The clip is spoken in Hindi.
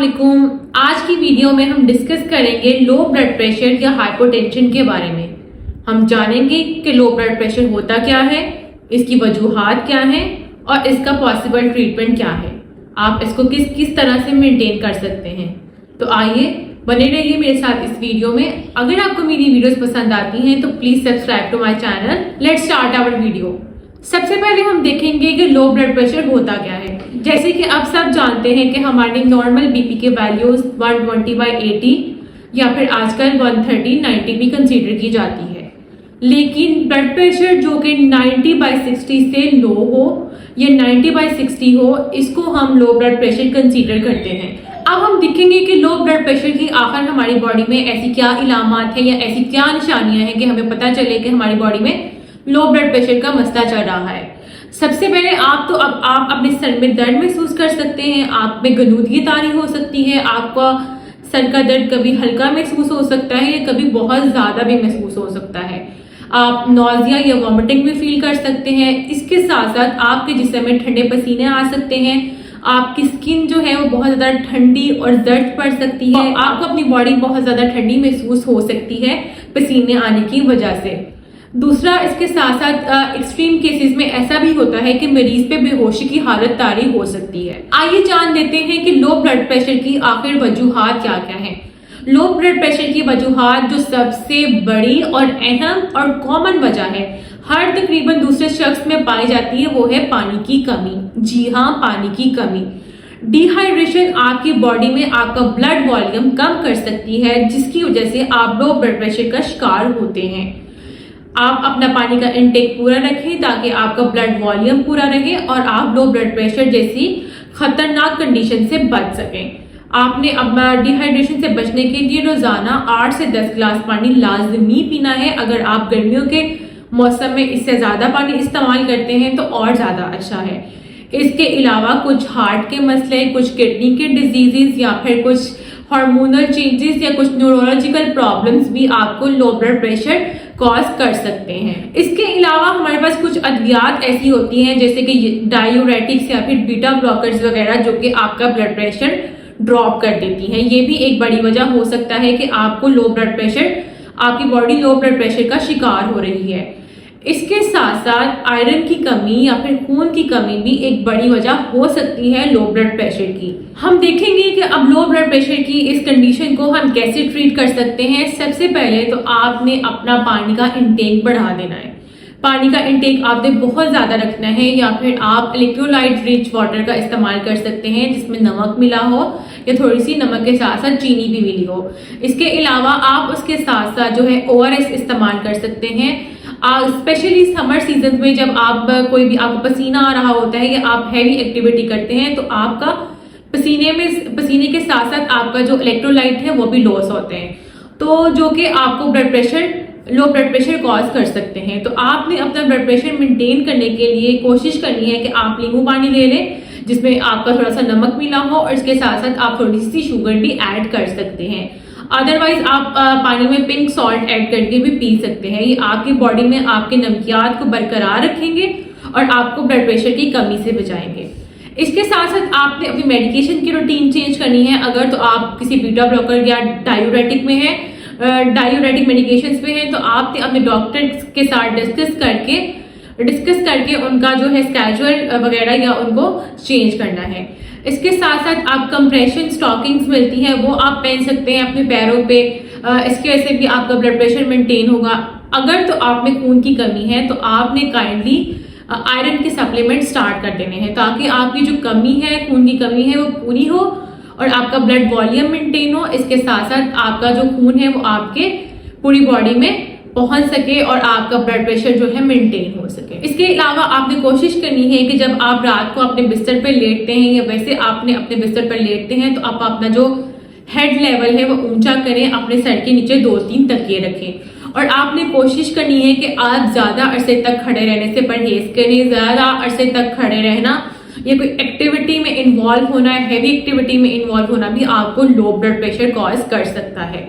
अस्सलाम। आज की वीडियो में हम डिस्कस करेंगे लो ब्लड प्रेशर या हाइपोटेंशन के बारे में। हम जानेंगे कि लो ब्लड प्रेशर होता क्या है, इसकी वजूहात क्या हैं और इसका पॉसिबल ट्रीटमेंट क्या है। आप इसको किस किस तरह से मेंटेन कर सकते हैं। तो आइए बने रहिए मेरे साथ इस वीडियो में। अगर आपको मेरी वीडियोस पसंद आती हैं तो please subscribe to my channel. Let's start our video. सबसे पहले हम देखेंगे कि लो ब्लड प्रेशर होता क्या है। जैसे कि आप सब जानते हैं कि हमारी नॉर्मल बीपी के वैल्यूज 120/80 या फिर आजकल 130/90 भी कंसीडर की जाती है, लेकिन ब्लड प्रेशर जो कि 90/60 से लो हो या 90/60 हो, इसको हम लो ब्लड प्रेशर कंसीडर करते हैं। अब हम देखेंगे कि लो ब्लड प्रेशर की आखिर हमारी बॉडी में ऐसी क्या इलामात है या ऐसी क्या निशानियां हैं कि हमें पता चले कि हमारी बॉडी में लो ब्लड प्रेशर का मसला चल रहा है। सबसे पहले अब आप अपने सर में दर्द महसूस कर सकते हैं, आप में गलूदगी तारी हो सकती है, आपका सर का दर्द कभी हल्का महसूस हो सकता है या कभी बहुत ज्यादा भी महसूस हो सकता है। आप नौजिया या वॉमिटिंग भी फील कर सकते हैं। इसके साथ साथ आपके जिस्म में ठंडे पसीने आ सकते हैं, आपकी स्किन जो है वो बहुत ज्यादा ठंडी और दर्द पड़ सकती है, आपको अपनी बॉडी बहुत ज्यादा ठंडी महसूस हो सकती है पसीने आने की वजह से। दूसरा, इसके साथ साथ एक्सट्रीम केसेस में ऐसा भी होता है कि मरीज पे बेहोशी की हालत तारी हो सकती है। आइए जान लेते हैं कि लो ब्लड प्रेशर की आखिर वजूहात क्या क्या हैं। लो ब्लड प्रेशर की वजूहात जो सबसे बड़ी और अहम और कॉमन वजह है, हर तकरीबन दूसरे शख्स में पाई जाती है, वो है पानी की कमी। जी हाँ, पानी की कमी। डिहाइड्रेशन आपकी बॉडी में आपका ब्लड वॉल्यूम कम कर सकती है, जिसकी वजह से आप लो ब्लड प्रेशर का शिकार होते हैं। आप अपना पानी का इंटेक पूरा रखें ताकि आपका ब्लड वॉल्यूम पूरा रहे और आप लो ब्लड प्रेशर जैसी खतरनाक कंडीशन से बच सकें। आपने अपना डिहाइड्रेशन से बचने के लिए रोजाना 8 से 10 गिलास पानी लाजमी पीना है। अगर आप गर्मियों के मौसम में इससे ज्यादा पानी इस्तेमाल करते हैं तो और ज्यादा अच्छा है। इसके अलावा कुछ हार्ट के मसले, कुछ किडनी के डिजीजेस या फिर कुछ हार्मोनल चेंजेस या कुछ न्यूरोलॉजिकल प्रॉब्लम्स भी आपको लो ब्लड प्रेशर कॉज कर सकते हैं। इसके अलावा हमारे पास कुछ अद्वियात ऐसी होती हैं जैसे कि डायूरेटिक्स या फिर बीटा ब्लॉकर्स वगैरह, जो कि आपका ब्लड प्रेशर ड्रॉप कर देती हैं। ये भी एक बड़ी वजह हो सकता है कि आपको लो ब्लड प्रेशर, आपकी बॉडी लो ब्लड प्रेशर का शिकार हो रही है। इसके साथ साथ आयरन की कमी या फिर खून की कमी भी एक बड़ी वजह हो सकती है लो ब्लड प्रेशर की। हम देखेंगे कि अब लो ब्लड प्रेशर की इस कंडीशन को हम कैसे ट्रीट कर सकते हैं। सबसे पहले तो आपने अपना पानी का इंटेक बढ़ा देना है। पानी का इंटेक आपने बहुत ज्यादा रखना है, या फिर आप इलेक्ट्रोलाइट रिच वाटर का इस्तेमाल कर सकते हैं जिसमें नमक मिला हो या थोड़ी सी नमक के साथ साथ चीनी भी मिली हो। इसके अलावा आप उसके साथ साथ जो है ORS इस्तेमाल कर सकते हैं। स्पेशली समर सीजन में जब आप कोई भी आपको पसीना आ रहा होता है या आप हैवी एक्टिविटी करते हैं तो आपका पसीने के साथ साथ आपका जो इलेक्ट्रोलाइट है वो भी लॉस होते हैं, तो जो कि आपको लो ब्लड प्रेशर कॉज कर सकते हैं। तो आपने अपना ब्लड प्रेशर मेंटेन करने के लिए कोशिश करनी है कि आप नींबू पानी ले लें जिसमें आपका थोड़ा सा नमक मिला हो और इसके साथ साथ आप थोड़ी सी शुगर भी ऐड कर सकते हैं। अदरवाइज आप पानी में पिंक सॉल्ट ऐड करके भी पी सकते हैं। ये आपकी बॉडी में आपके नमकियात को बरकरार रखेंगे और आपको ब्लड प्रेशर की कमी से बचाएंगे। इसके साथ साथ आपने अपनी मेडिकेशन की रूटीन चेंज करनी है। अगर तो आप किसी बीटा ब्लॉकर या डायूरेटिक में है, डायूरेटिक मेडिकेशंस पे हैं, तो आपने अपने डॉक्टर के साथ डिस्कस करके उनका जो है स्केड्यूल वगैरह या उनको चेंज करना है। इसके साथ साथ आप कंप्रेशन स्टॉकिंग्स मिलती हैं, वो आप पहन सकते हैं अपने पैरों पे। इसकी वजह से भी आपका ब्लड प्रेशर मेंटेन होगा। अगर तो आप में खून की कमी है तो आपने काइंडली आयरन के सप्लीमेंट स्टार्ट कर देने हैं ताकि आपकी जो कमी है, खून की कमी है, वो पूरी हो और आपका ब्लड वॉल्यूम मेंटेन हो। इसके साथ साथ आपका जो खून है वो आपके पूरी बॉडी में पहुंच सके और आपका ब्लड प्रेशर जो है मेंटेन हो सके। इसके अलावा आपने कोशिश करनी है कि जब आप रात को अपने बिस्तर पर लेटते हैं या वैसे आपने अपने बिस्तर पर लेटते हैं तो आप अपना जो हेड लेवल है वो ऊंचा करें, अपने सर के नीचे 2-3 तकिए रखें और आपने कोशिश करनी है कि आप ज्यादा अरसे तक खड़े रहने से परहेज करें। ज्यादा अरसे तक खड़े रहना या कोई एक्टिविटी में इन्वॉल्व होना, हैवी एक्टिविटी में इन्वॉल्व होना भी आपको लो ब्लड प्रेशर कॉज कर सकता है।